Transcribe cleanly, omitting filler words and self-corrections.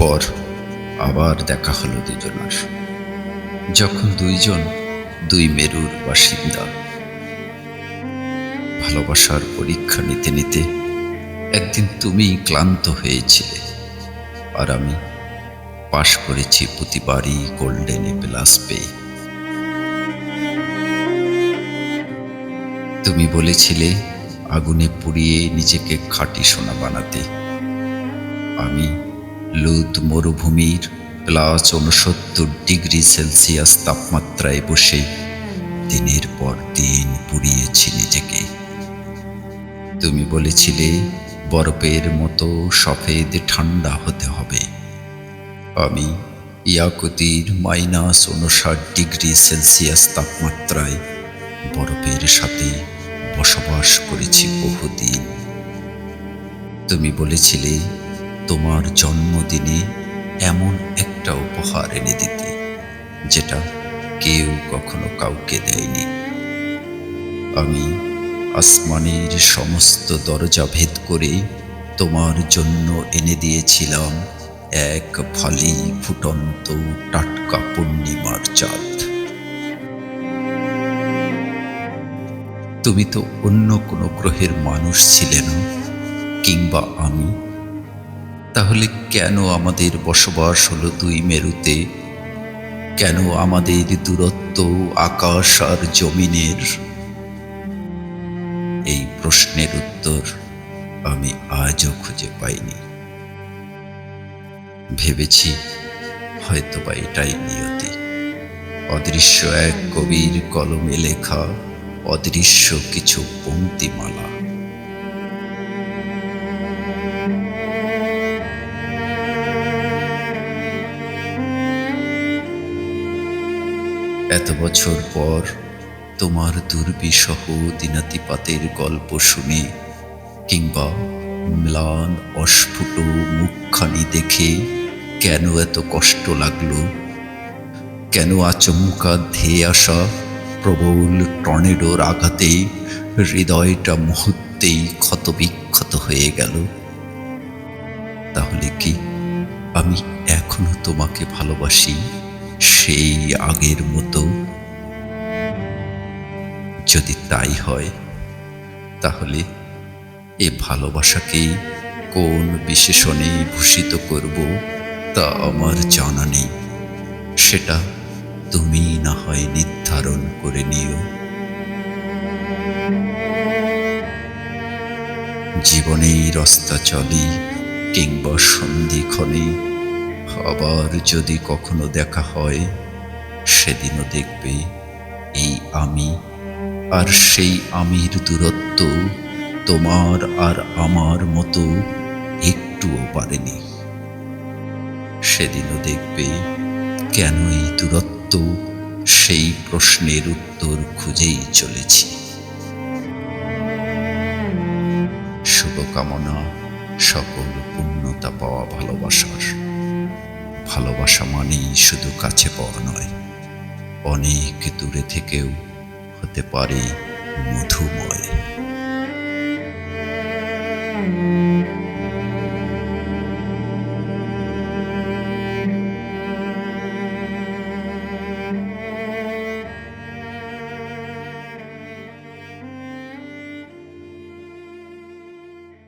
পর আবার দেখা হলো দুজনার, যখন দুইজন দুই মেরুর বাসিন্দা। ভালোবাসার পরীক্ষা নিতে নিতে একদিন তুমি ক্লান্ত হয়েছিলে, আর আমি পাশ করেছি প্রতিবারই গোল্ডেন এ প্লাস পেয়ে। তুমি বলেছিলে আগুনে পুড়িয়ে নিজেকে খাঁটি সোনা বানাতে। আমি লুদ মরুভূমির +69 ডিগ্রি সেলসিয়াস তাপমাত্রায় বসে দিনের পর দিন পুড়িয়েছি নিজেকে। তুমি বলেছিলে বরফের মতো সফেদ ঠান্ডা হতে হবে। আমি ইয়াকুতির -59 ডিগ্রি সেলসিয়াস তাপমাত্রায় বরফের সাথে বসবাস করেছি বহুদিন। তুমি বলেছিলে তোমার জন্মদিনে এমন একটা উপহার এনে দিতে, যেটা কেউ কখনো কাউকে দেয়নি। আমি আসমানের সমস্ত দরজা ভেদ করে তোমার জন্য এনে দিয়েছিলাম এক ফালি ফুটন্ত টাটকা পূর্ণিমার চাঁদ। তুমি তো অন্য কোনো গ্রহের মানুষ ছিলে না, কিংবা আমি। তাহলে কেন আমাদের বসবাস হলো দুই মেরুতে? কেন আমাদের দূরত্ব আকাশ আর জমিনের? এই প্রশ্নের উত্তর আমি আজও খুঁজে পাইনি। ভেবেছি হয়তোবা এটাই নিয়তি, অদৃশ্য এক কবির কলমে লেখা অদৃশ্য কিছু পংক্তিমালা। এত বছর পর তোমার দুর্বিষহ দিনাতিপাতের গল্প শুনে, কিংবা ম্লান অস্ফুট মুখখানি দেখে কেন এত কষ্ট লাগলো? কেন আচমকা ধেয়ে আসা প্রবল টর্নেডোর আঘাতে হৃদয়টা মুহূর্তেই ক্ষতবিক্ষত হয়ে গেল? তাহলে কি আমি এখনো তোমাকে ভালোবাসি সেই আগের মতো? যদি তাই হয়, তাহলে এ ভালোবাসাকেই কোন বিশেষণে ভূষিত করব তা আমার জানা নেই। সেটা তুমি না হয় নির্ধারণ করে নিও। জীবনের অস্তাচলে কিংবা সন্ধিক্ষণে আবার যদি কখনো দেখা হয়, সেদিনও দেখবে এই আমি আর সেই আমির দূরত্ব তোমার আর আমার মতো একটুও পারেনি। সেদিনও দেখবে কেন এই দূরত্ব, সেই প্রশ্নের উত্তর খুঁজেই চলেছি। শুভকামনা সকল পূর্ণতা পাওয়া ভালোবাসার। ভালোবাসা মানেই শুধু কাছে পাওয়া নয়, অনেক দূরে থেকেও হতে পারে মধুময়।